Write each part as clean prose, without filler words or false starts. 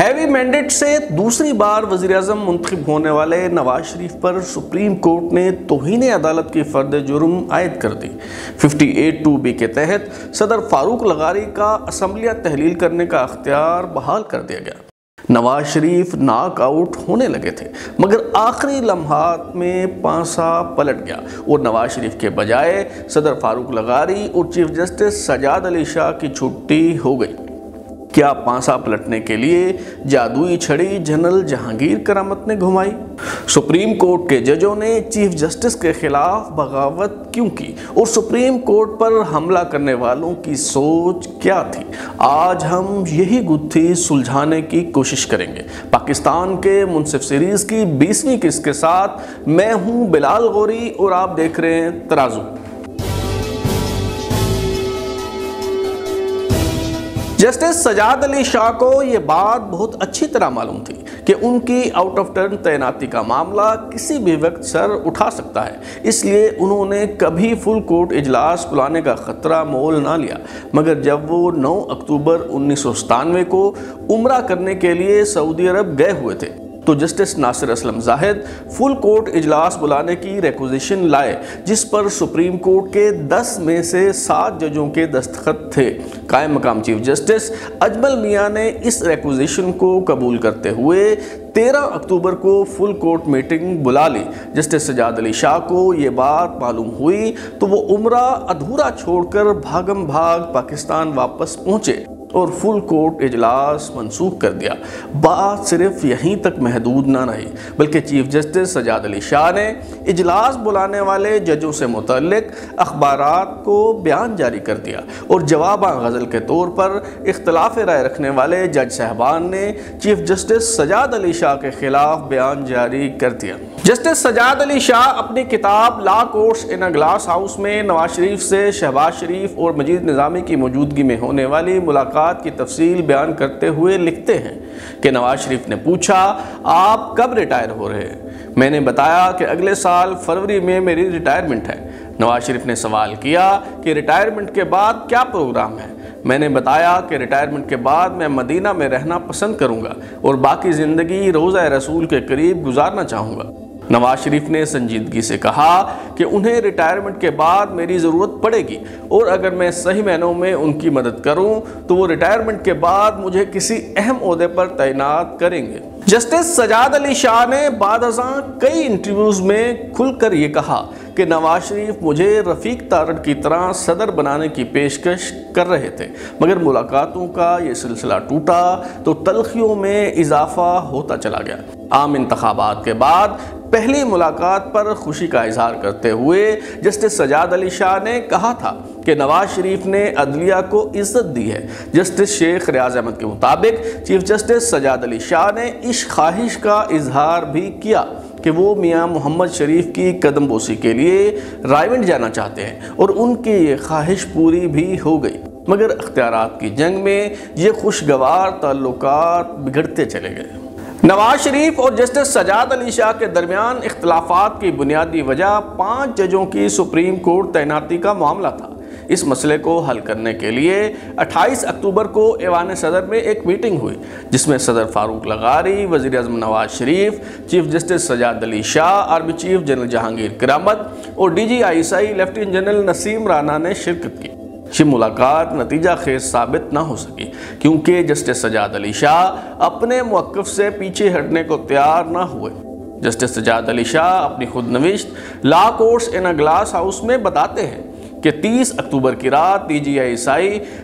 Heavy mandate سے دوسری بار وزیر اعظم منتخب ہونے والے نواز شریف پر سپریم کورٹ نے توہین عدالت کی فرد جرم عائد کر دی۔ 58(2)B کے تحت صدر فاروق لغاری کا اسمبلیہ تحلیل کرنے کا اختیار بحال کر دیا گیا۔ نواز شریف ناک آؤٹ ہونے لگے تھے مگر آخری لمحات میں پانسا پلٹ گیا اور نواز شریف کے بجائے صدر فاروق لغاری اور چیف جسٹس سجاد علی شاہ کی چھٹی ہو گئی۔ کیا پانسا پلٹنے کے لیے جادوئی چھڑی جنرل جہانگیر کرامت نے گھمائی؟ سپریم کورٹ کے ججوں نے چیف جسٹس کے خلاف بغاوت کیوں کی اور سپریم کورٹ پر حملہ کرنے والوں کی سوچ کیا تھی؟ آج ہم یہی گتھی سلجھانے کی کوشش کریں گے۔ پاکستان کے منصف سیریز کی 20ویں قسط کے ساتھ میں ہوں بلال غوری اور آپ دیکھ رہے ہیں ترازو۔ جسٹس سجاد علی شاہ کو یہ بات بہت اچھی طرح معلوم تھی کہ ان کی آؤٹ آف ٹرن تعیناتی کا معاملہ کسی بھی وقت سر اٹھا سکتا ہے، اس لیے انہوں نے کبھی فل کورٹ اجلاس بلانے کا خطرہ مول نہ لیا۔ مگر جب وہ 9 اکتوبر 1997 کو عمرہ کرنے کے لیے سعودی عرب گئے ہوئے تھے تو جسٹس ناصر اسلم زاہد فل کورٹ اجلاس بلانے کی ریکوزیشن لائے، جس پر سپریم کورٹ کے 10 میں سے 7 ججوں کے دستخط تھے۔ قائم مقام چیف جسٹس اجمل میاں نے اس ریکوزیشن کو قبول کرتے ہوئے 13 اکتوبر کو فل کورٹ میٹنگ بلا لی۔ جسٹس سجاد علی شاہ کو یہ بات معلوم ہوئی تو وہ عمرہ ادھورا چھوڑ کر بھاگم بھاگ پاکستان واپس پہنچے اور فل کورٹ اجلاس منسوخ کر دیا۔ بات صرف یہیں تک محدود نہ رہی بلکہ چیف جسٹس سجاد علی شاہ نے اجلاس بلانے والے ججوں سے متعلق اخبارات کو بیان جاری کر دیا اور جواباً غزل کے طور پر اختلاف رائے رکھنے والے جج صاحبان نے چیف جسٹس سجاد علی شاہ کے خلاف بیان جاری کر دیا۔ جسٹس سجاد علی شاہ اپنی کتاب law courts in a glass house میں نواز شریف سے شہباز شریف اور مجید نظامی کی موجودگی میں ہونے والی ملاقات کی تفصیل بیان کرتے ہوئے لکھتے ہیں کہ نواز شریف نے پوچھا، آپ کب ریٹائر ہو رہے ہیں؟ میں نے بتایا کہ اگلے سال فروری میں میری ریٹائرمنٹ ہے۔ نواز شریف نے سوال کیا کہ ریٹائرمنٹ کے بعد کیا پروگرام ہے؟ میں نے بتایا کہ ریٹائرمنٹ کے بعد میں مدینہ میں رہنا پسند کروں گا اور باقی زندگی روضہ رسول کے قریب گزارنا چاہوں گا۔ نواز شریف نے سنجیدگی سے کہا کہ انہیں ریٹائرمنٹ کے بعد میری ضرورت پڑے گی اور اگر میں صحیح معنوں میں ان کی مدد کروں تو وہ ریٹائرمنٹ کے بعد مجھے کسی اہم عہدے پر تعینات کریں گے۔ جسٹس سجاد علی شاہ نے بعد ازاں کئی انٹرویوز میں کھل کر یہ کہا کہ نواز شریف مجھے رفیق تارڑ کی طرح صدر بنانے کی پیشکش کر رہے تھے مگر ملاقاتوں کا یہ سلسلہ ٹوٹا تو تلخیوں میں اضافہ ہوتا چلا گیا۔ عام انتخابات کے بعد پہلی ملاقات پر خوشی کا اظہار کرتے ہوئے جسٹس سجاد علی شاہ نے کہا تھا کہ نواز شریف نے عدلیہ کو عزت دی ہے۔ جسٹس شیخ ریاض احمد کے مطابق چیف جسٹس سجاد علی شاہ نے اس خواہش کا اظہار بھی کیا کہ وہ میاں محمد شریف کی قدم بوسی کے لیے رائیونڈ جانا چاہتے ہیں اور ان کی یہ خواہش پوری بھی ہو گئی مگر اختیارات کی جنگ میں یہ خوشگوار تعلقات بگڑتے چلے گئے۔ نواز شریف اور جسٹس سجاد علی شاہ کے درمیان اختلافات کی بنیادی وجہ 5 ججوں کی سپریم کورٹ تعیناتی کا معاملہ تھا۔ اس مسئلے کو حل کرنے کے لیے 28 اکتوبر کو ایوان صدر میں ایک میٹنگ ہوئی جس میں صدر فاروق لغاری، وزیر اعظم Nawaz Sharif, chief justice Sajjad Ali Shah, army chief general Jahangir کرامت اور DGI lieutenant general Naseem Rana نے شرکت کی۔ یہ ملاقات نتیجہ خیز ثابت نہ ہو سکی کیونکہ جسٹس سجاد علی شاہ اپنے موقف سے پیچھے ہٹنے کو تیار نہ ہوئے۔ جسٹس سجاد علی شاہ اپنی خود نوشت law courts in a glass house میں بتاتے ہیں کہ 30 اکتوبر کی رات DGI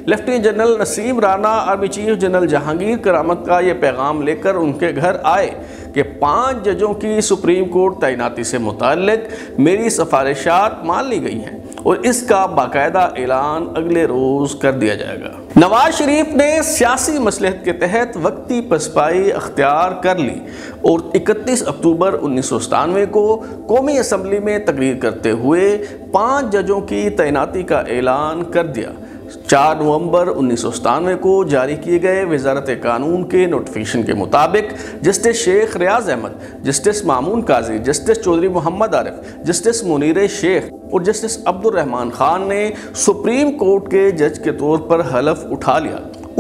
lieutenant general Naseem Rana army chief general Jahangir Karamat کا یہ پیغام لے کر ان کے گھر آئے کہ 5 ججوں کی سپریم کورٹ تعیناتی سے متعلق میری سفارشات مان لی گئی ہیں اور اس کا باقاعدہ اعلان اگلے روز کر دیا جائے گا۔ نواز شریف نے سیاسی مصلحت کے تحت وقتی پسپائی اختیار کر لی اور 31 اکتوبر 1997 کو قومی اسمبلی میں تقریر کرتے ہوئے 5 ججوں کی تعیناتی کا اعلان کر دیا۔ 4 نومبر 1997 کو جاری کیے گئے وزارت قانون کے نوٹیفیکیشن کے مطابق جسٹس شیخ ریاض احمد، جسٹس مامون قاضی، جسٹس چودھری محمد عارف، جسٹس منیر شیخ اور جسٹس عبد الرحمن خان نے سپریم کورٹ کے جج کے طور پر حلف اٹھا لیا۔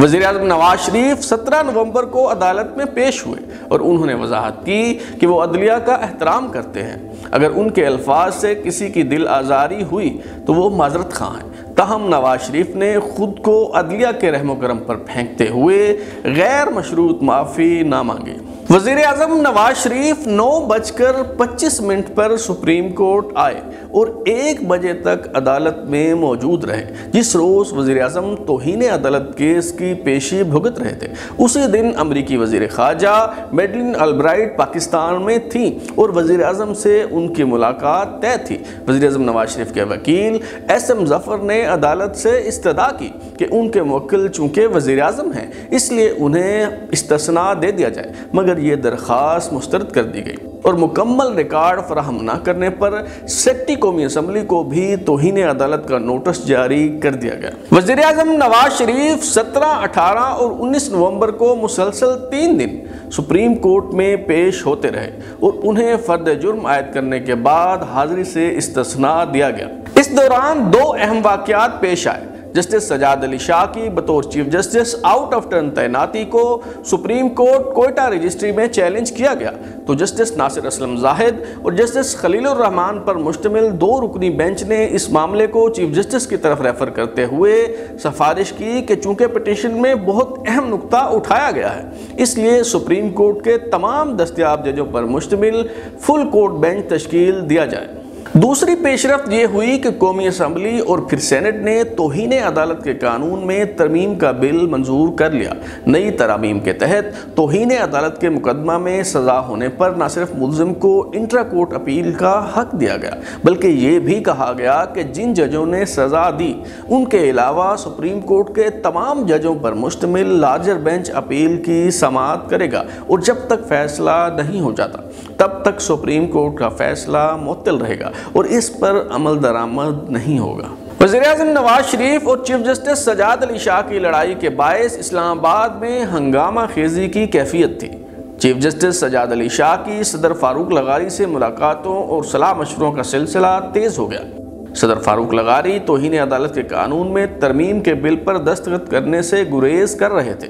وزیر اعظم نواز شریف 17 نومبر کو عدالت میں پیش ہوئے اور انہوں نے وضاحت کی کہ وہ عدلیہ کا احترام کرتے ہیں۔ اگر ان کے الفاظ سے کسی کی دل آزاری ہوئی تو وہ معذرت خواہ ہیں۔ تاہم نواز شریف نے خود کو عدلیہ کے رحم و کرم پر پھینکتے ہوئے غیر مشروط معافی نہ مانگی۔ وزیر اعظم نواز شریف 9:25 پر سپریم کورٹ آئے اور 1 بجے تک عدالت میں موجود رہے۔ جس روز وزیر اعظم توہین عدالت کیس کی پیشی بھگت رہے تھے، اسی دن امریکی وزیر خارجہ میڈلن البرائٹ پاکستان میں تھیں اور وزیر اعظم سے ان کی ملاقات طے تھی۔ وزیر اعظم نواز شریف کے وکیل SM ظفر نے عدالت سے استدعا کی کہ ان کے موکل چونکہ وزیر اعظم ہیں اس لیے انہیں استثناء دے دیا جائے، مگر یہ درخواست مسترد کر دی گئی اور مکمل ریکارڈ فراہم نہ کرنے پر سیکٹی قومی اسمبلی کو بھی توہین عدالت کا نوٹس جاری کر دیا گیا۔ وزیر اعظم نواز شریف 17، 18 اور 19 نومبر کو مسلسل 3 دن سپریم کورٹ میں پیش ہوتے رہے اور انہیں فرد جرم عائد کرنے کے بعد حاضری سے استثناء دیا گیا۔ اس دوران 2 اہم واقعات پیش آئے۔ جسٹس سجاد علی شاہ کی بطور chief justice out of turn تعیناتی کو سپریم کورٹ کوئٹہ رجسٹری میں چیلنج کیا گیا تو جسٹس ناصر اسلم زاہد اور جسٹس خلیل الرحمان پر مشتمل 2 رکنی بینچ نے اس معاملے کو چیف جسٹس کی طرف ریفر کرتے ہوئے سفارش کی کہ چونکہ پٹیشن میں بہت اہم نقطہ اٹھایا گیا ہے اس لیے سپریم کورٹ کے تمام دستیاب ججوں پر مشتمل فل کورٹ بینچ تشکیل دیا جائے۔ دوسری پیش رفت یہ ہوئی کہ قومی اسمبلی اور پھر سینٹ نے توہین عدالت کے قانون میں ترمیم کا بل منظور کر لیا۔ نئی ترامیم کے تحت توہین عدالت کے مقدمہ میں سزا ہونے پر نہ صرف ملزم کو انٹرا کورٹ اپیل کا حق دیا گیا بلکہ یہ بھی کہا گیا کہ جن ججوں نے سزا دی ان کے علاوہ سپریم کورٹ کے تمام ججوں پر مشتمل لارجر بینچ اپیل کی سماعت کرے گا اور جب تک فیصلہ نہیں ہو جاتا تب تک سپریم کورٹ کا فیصلہ معطل رہے گا اور اس پر عمل درآمد نہیں ہوگا۔ وزیر اعظم نواز شریف اور چیف جسٹس سجاد علی شاہ کی لڑائی کے باعث اسلام آباد میں ہنگامہ خیزی کی کیفیت تھی۔ چیف جسٹس سجاد علی شاہ کی صدر فاروق لغاری سے ملاقاتوں اور صلاح مشوروں کا سلسلہ تیز ہو گیا۔ صدر فاروق لغاری توہین عدالت کے قانون میں ترمیم کے بل پر دستخط کرنے سے گریز کر رہے تھے۔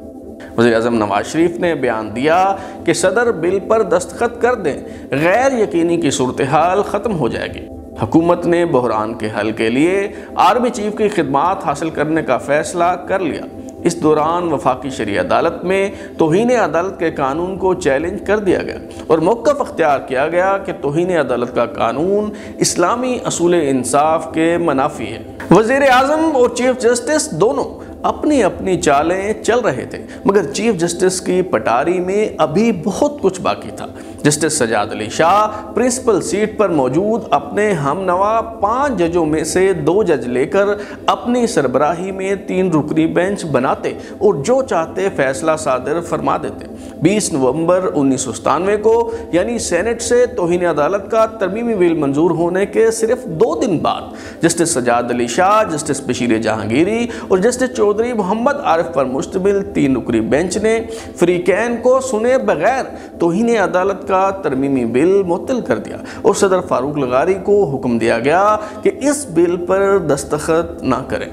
وزیر اعظم نواز شریف نے بیان دیا کہ صدر بل پر دستخط کر دیں، غیر یقینی کی صورتحال ختم ہو جائے گی۔ حکومت نے بحران کے حل کے لیے آرمی چیف کی خدمات حاصل کرنے کا فیصلہ کر لیا۔ اس دوران وفاقی شرعی عدالت میں توہین عدالت کے قانون کو چیلنج کر دیا گیا اور موقف اختیار کیا گیا کہ توہین عدالت کا قانون اسلامی اصول انصاف کے منافی ہے۔ وزیر اعظم اور چیف جسٹس دونوں اپنی اپنی چالیں چل رہے تھے مگر چیف جسٹس کی پٹاری میں ابھی بہت کچھ باقی تھا۔ Justice Sajjad Ali Shah principal set پر موجود اپنے ہم نوا 5 ججوں میں سے 2 جج لے کر اپنی سربراہی میں 3 رکنی بینچ بناتے اور جو چاہتے فیصلہ صادر فرما دیتے۔ 20 نومبر 1997 کو یعنی سینٹ سے توہین عدالت کا ترمیمی بل منظور ہونے کے صرف 2 دن بعد جسٹس سجاد علی شاہ، جسٹس بشیر جہانگیری اور جسٹس چودھری محمد عارف پر مشتمل 3 رکنی بینچ نے فریقین کو سنے بغیر توہین عدالت کا ترمیمی بل معطل کر دیا اور صدر فاروق لغاری کو حکم دیا گیا کہ اس بل پر دستخط نہ کریں۔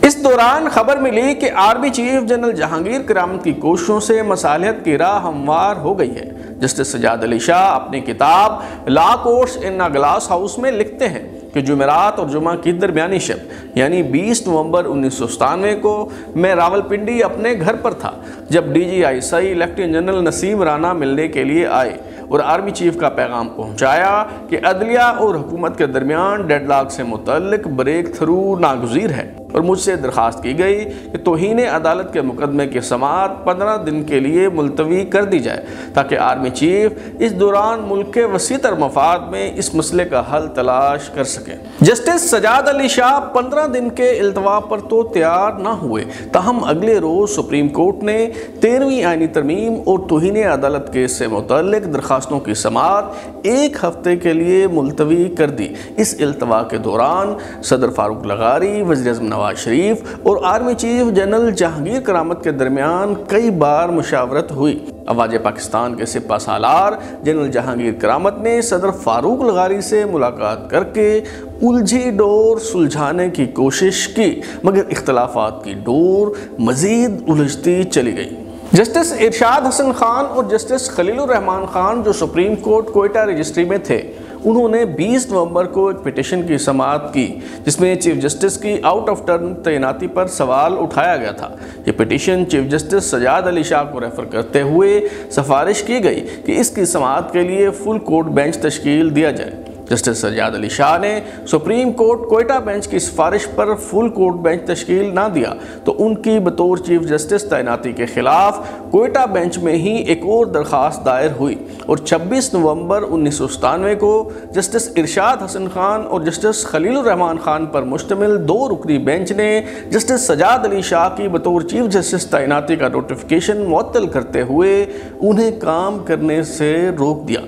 اس دوران خبر ملی کہ آرمی چیف جنرل جہانگیر کرامت کی کوششوں سے مصالحت کی راہ ہموار ہو گئی ہے۔ جسٹس سجاد علی شاہ اپنی کتاب law courts in a glass house میں لکھتے ہیں کہ جمعرات اور جمعہ کی درمیانی شب یعنی 20 نومبر 1997 کو میں راولپنڈی اپنے گھر پر تھا جب DGI lieutenant general Naseem Rana ملنے کے لیے آئے اور آرمی چیف کا پیغام پہنچایا کہ عدلیہ اور حکومت کے درمیان ڈیڈ لاک سے متعلق بریک تھرو ناگزیر ہے اور مجھ سے درخواست کی گئی کہ توہین عدالت کے مقدمے کی سماعت 15 دن کے لیے ملتوی کر دی جائے تاکہ آرمی چیف اس دوران ملک کے وسیع تر مفاد میں اس مسئلے کا حل تلاش کر سکے۔ جسٹس سجاد علی شاہ 15 دن کے التوا پر تو تیار نہ ہوئے تاہم اگلے روز سپریم کورٹ نے 13ویں آئینی ترمیم اور توہین عدالت کیس سے متعلق درخواستوں کی سماعت 1 ہفتے کے لیے ملتوی کر دی۔ اس التوا کے دوران صدر فاروق لغاری، وزیر اعظم نواز شریف اور آرمی چیف جنرل جہانگیر کرامت کے درمیان کئی بار مشاورت ہوئی۔ افواج پاکستان کے سپہ سالار جنرل جہانگیر کرامت نے صدر فاروق لغاری سے ملاقات کر کے الجھی ڈور سلجھانے کی کوشش کی، مگر اختلافات کی ڈور مزید الجھتی چلی گئی۔ جسٹس ارشاد حسن خان اور جسٹس خلیل الرحمان خان جو سپریم کورٹ کوئٹہ رجسٹری میں تھے، انہوں نے 20 نومبر کو ایک پٹیشن کی سماعت کی جس میں چیف جسٹس کی آؤٹ آف ٹرن تعیناتی پر سوال اٹھایا گیا تھا۔ یہ petition chief justice Sajjad Ali Shah کو ریفر کرتے ہوئے سفارش کی گئی کہ اس کی سماعت کے لیے فل کورٹ بینچ تشکیل دیا جائے۔ جسٹس سجاد علی شاہ نے سپریم کورٹ کوئٹہ بینچ کی سفارش پر فل کورٹ بینچ تشکیل نہ دیا تو ان کی بطور چیف جسٹس تعیناتی کے خلاف کوئٹہ بینچ میں ہی ایک اور درخواست دائر ہوئی اور 26 نومبر 1997 کو جسٹس ارشاد حسن خان اور جسٹس خلیل الرحمان خان پر مشتمل 2 رکنی بینچ نے جسٹس سجاد علی شاہ کی بطور چیف جسٹس تعیناتی کا نوٹیفیکیشن معطل کرتے ہوئے انہیں کام کرنے سے روک دیا۔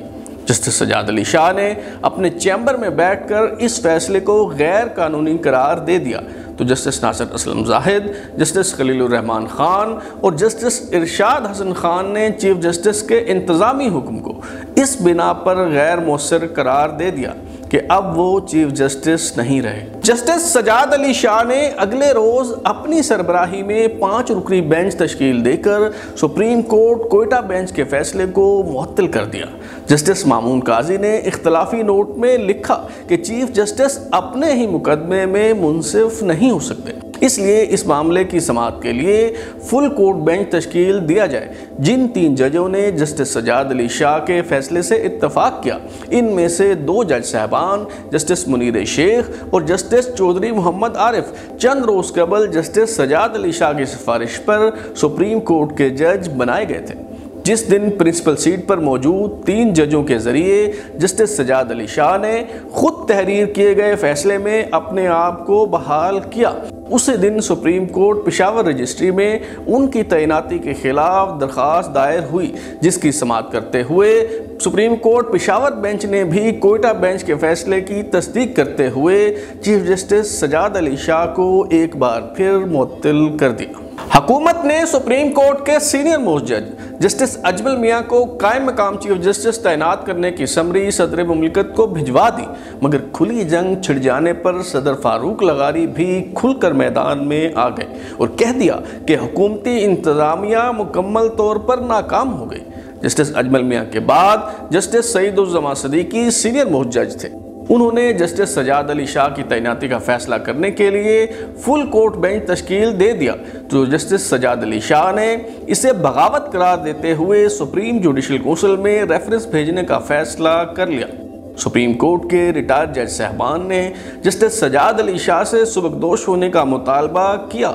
جسٹس سجاد علی شاہ نے اپنے چیمبر میں بیٹھ کر اس فیصلے کو غیر قانونی قرار دے دیا تو جسٹس ناصر اسلم زاہد، جسٹس خلیل الرحمان خان اور جسٹس ارشاد حسن خان نے چیف جسٹس کے انتظامی حکم کو اس بنا پر غیر مؤثر قرار دے دیا کہ اب وہ چیف جسٹس نہیں رہے۔ جسٹس سجاد علی شاہ نے اگلے روز اپنی سربراہی میں 5 رکنی بینچ تشکیل دے کر سپریم کورٹ کوئٹہ بینچ کے فیصلے کو معطل کر دیا۔ جسٹس مامون قاضی نے اختلافی نوٹ میں لکھا کہ چیف جسٹس اپنے ہی مقدمے میں منصف نہیں ہو سکتے، اس لیے اس معاملے کی سماعت کے لیے فل کورٹ بینچ تشکیل دیا جائے۔ جن 3 ججوں نے جسٹس سجاد علی شاہ کے فیصلے سے اتفاق کیا، ان میں سے 2 جج صاحبان جسٹس منیر شیخ اور جسٹس چودھری محمد عارف چند روز قبل جسٹس سجاد علی شاہ کی سفارش پر سپریم کورٹ کے جج بنائے گئے تھے۔ جس دن پرنسپل سیٹ پر موجود 3 ججوں کے ذریعے جسٹس سجاد علی شاہ نے خود تحریر کیے گئے فیصلے میں اپنے آپ کو بحال کیا، اسی دن سپریم کورٹ پشاور رجسٹری میں ان کی تعیناتی کے خلاف درخواست دائر ہوئی، جس کی سماعت کرتے ہوئے سپریم کورٹ پشاور بینچ نے بھی کوئٹہ بینچ کے فیصلے کی تصدیق کرتے ہوئے چیف جسٹس سجاد علی شاہ کو ایک بار پھر معطل کر دیا۔ حکومت نے سپریم کورٹ کے سینئر موسٹ جج جسٹس اجمل میاں کو قائم مقام چیف جسٹس تعینات کرنے کی سمری صدر مملکت کو بھجوا دی، مگر کھلی جنگ چھڑ جانے پر صدر فاروق لغاری بھی کھل کر میدان میں آ گئے اور کہہ دیا کہ حکومتی انتظامیہ مکمل طور پر ناکام ہو گئی۔ جسٹس اجمل میاں کے بعد جسٹس سعید الزماں صدیقی سینئر موسٹ جج تھے۔ انہوں نے جسٹس سجاد علی شاہ کی تعیناتی کا فیصلہ کرنے کے لیے فل کورٹ بینچ تشکیل دے دیا تو جسٹس سجاد علی شاہ نے اسے بغاوت قرار دیتے ہوئے سپریم جوڈیشل کونسل میں ریفرنس بھیجنے کا فیصلہ کر لیا۔ سپریم کورٹ کے ریٹائرڈ جج صاحبان نے جسٹس سجاد علی شاہ سے سبکدوش ہونے کا مطالبہ کیا،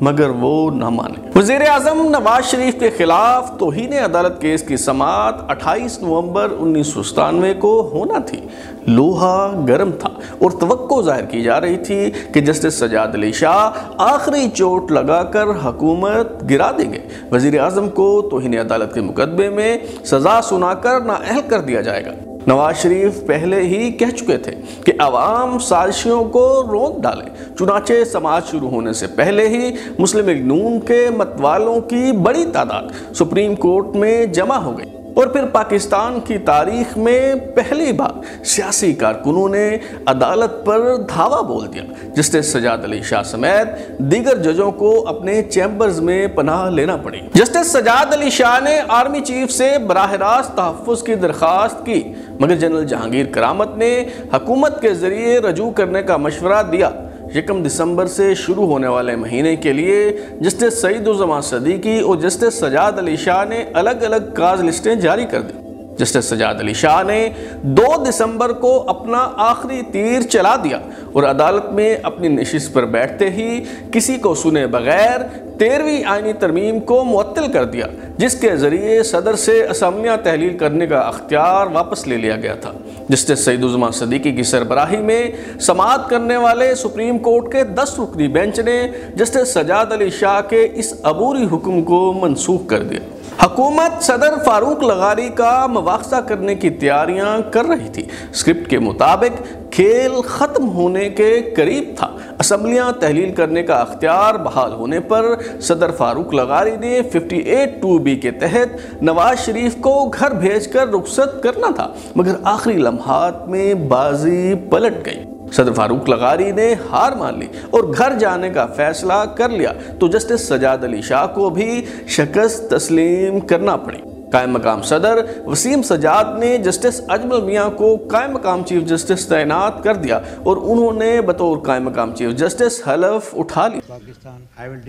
مگر وہ نہ مانے۔ وزیر اعظم نواز شریف کے خلاف توہین عدالت کیس کی سماعت 28 نومبر 1997 کو ہونا تھی۔ لوہا گرم تھا اور توقع ظاہر کی جا رہی تھی کہ جسٹس سجاد علی شاہ آخری چوٹ لگا کر حکومت گرا دیں گے۔ وزیر اعظم کو توہین عدالت کے مقدمے میں سزا سنا کر نااہل کر دیا جائے گا۔ نواز شریف پہلے ہی کہہ چکے تھے کہ عوام سازشیوں کو روند ڈالے، چنانچہ سماعت شروع ہونے سے پہلے ہی مسلم لیگ نون کے متوالوں کی بڑی تعداد سپریم کورٹ میں جمع ہو گئی اور پھر پاکستان کی تاریخ میں پہلی بار سیاسی کارکنوں نے عدالت پر دھاوا بول دیا۔ جسٹس سجاد علی شاہ سمیت دیگر ججوں کو اپنے چیمبرز میں پناہ لینا پڑی۔ جسٹس سجاد علی شاہ نے آرمی چیف سے براہ راست تحفظ کی درخواست کی، مگر جنرل جہانگیر کرامت نے حکومت کے ذریعے رجوع کرنے کا مشورہ دیا۔ 1 دسمبر سے شروع ہونے والے مہینے کے لیے جسٹس سعید الزماں صدیقی اور جسٹس سجاد علی شاہ نے الگ الگ کاز لسٹیں جاری کر دی۔ جسٹس سجاد علی شاہ نے 2 دسمبر کو اپنا آخری تیر چلا دیا اور عدالت میں اپنی نشست پر بیٹھتے ہی کسی کو سنے بغیر 13ویں آئینی ترمیم کو معطل کر دیا، جس کے ذریعے صدر سے اسمبلیاں تحلیل کرنے کا اختیار واپس لے لیا گیا تھا۔ جسٹس سعید الزماں صدیقی کی سربراہی میں سماعت کرنے والے سپریم کورٹ کے 10 رکنی بینچ نے جسٹس سجاد علی شاہ کے اس عبوری حکم کو منسوخ کر دیا۔ حکومت صدر فاروق لغاری کا مواخذہ کرنے کی تیاریاں کر رہی تھی۔ اسکرپٹ کے مطابق کھیل ختم ہونے کے قریب تھا۔ اسمبلیاں تحلیل کرنے کا اختیار بحال ہونے پر صدر فاروق لغاری نے 58(2)B کے تحت نواز شریف کو گھر بھیج کر رخصت کرنا تھا، مگر آخری لمحات میں بازی پلٹ گئی۔ صدر فاروق لغاری نے ہار مان لی اور گھر جانے کا فیصلہ کر لیا تو جسٹس سجاد علی شاہ کو بھی شکست تسلیم کرنا پڑی۔ قائم مقام صدر وسیم سجاد نے جسٹس اجمل میاں کو قائم مقام چیف جسٹس تعینات کر دیا اور انہوں نے بطور قائم مقام چیف جسٹس حلف اٹھا لیا۔ Pakistan, I will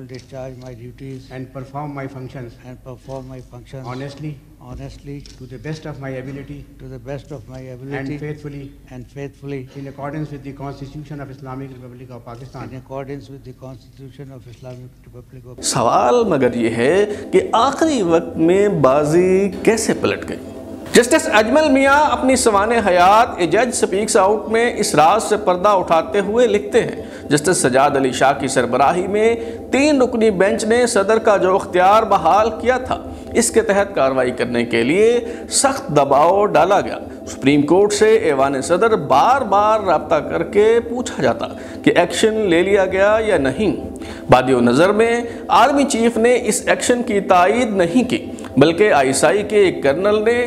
discharge my duties and perform my functions honestly to the best of my ability and faithfully in accordance with the Constitution of Islamic Republic of Pakistan. سوال مگر یہ ہے کہ آخری وقت میں بازی کیسے پلٹ گئی؟ جسٹس اجمل میاں اپنی سوانح حیات اے جج سپیکس آؤٹ میں اس راز سے پردہ اٹھاتے ہوئے لکھتے ہیں، جسٹس سجاد علی شاہ کی سربراہی میں 3 رکنی بینچ نے صدر کا جو اختیار بحال کیا تھا، اس کے تحت کارروائی کرنے کے لیے سخت دباؤ ڈالا گیا۔ سپریم کورٹ سے ایوان صدر بار بار رابطہ کر کے پوچھا جاتا کہ ایکشن لے لیا گیا یا نہیں۔ بادیو نظر میں آرمی چیف نے اس ایکشن کی تائید نہیں کی، بلکہ ISI کے ایک کرنل نے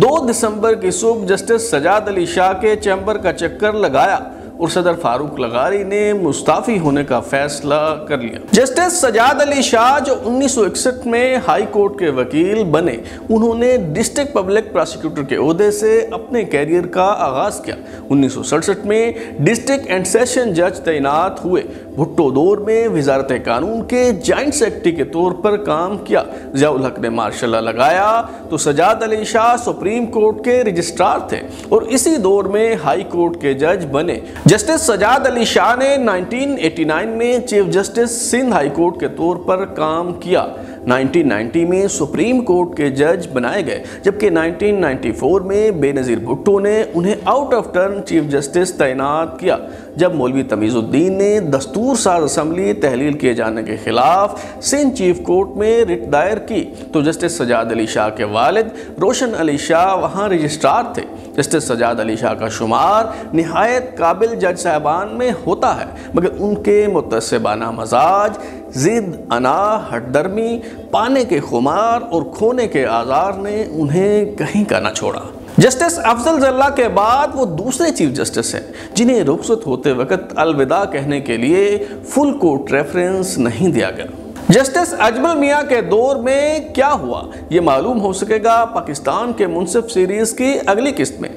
2 دسمبر کی صبح جسٹس سجاد علی شاہ کے چیمبر کا چکر لگایا اور صدر فاروق لغاری نے مستعفی ہونے کا فیصلہ کر لیا۔ جسٹس سجاد علی شاہ جو 1961 میں ہائی کورٹ کے وکیل بنے، انہوں نے ڈسٹرکٹ پبلک پراسیکیوٹر کے عہدے سے اپنے کیریئر کا آغاز کیا۔ 1967 میں ڈسٹرکٹ اینڈ سیشن جج تعینات ہوئے۔ بھٹو دور میں وزارت قانون کے جوائنٹ سیکرٹری کے طور پر کام کیا۔ ضیاء الحق نے مارشل لا لگایا تو سجاد علی شاہ سپریم کورٹ کے رجسٹرار تھے اور اسی دور میں ہائی کورٹ کے جج بنے۔ جسٹس سجاد علی شاہ نے 1989 میں chief justice Sindh high court کے طور پر کام کیا۔ 1990 میں سپریم کورٹ کے جج بنائے گئے، جبکہ 1994 میں بے نظیر بھٹو نے انہیں out of turn chief justice تعینات کیا۔ جب مولوی تمیز الدین نے دستور ساز اسمبلی تحلیل کیے جانے کے خلاف سندھ چیف کورٹ میں رٹ دائر کی تو جسٹس سجاد علی شاہ کے والد روشن علی شاہ وہاں رجسٹرار تھے۔ جسٹس سجاد علی شاہ کا شمار نہایت قابل جج صاحبان میں ہوتا ہے، مگر ان کے متعصبانہ مزاج، ضد، انا، ہٹ درمی، پانے کے خمار اور کھونے کے آزار نے انہیں کہیں کا نہ چھوڑا۔ جسٹس افضل ضلع کے بعد وہ دوسرے چیف جسٹس ہیں جنہیں رخصت ہوتے وقت الوداع کہنے کے لیے فل کورٹ ریفرنس نہیں دیا گیا۔ جسٹس اجمل میاں کے دور میں کیا ہوا، یہ معلوم ہو سکے گا پاکستان کے منصف سیریز کی اگلی قسط میں۔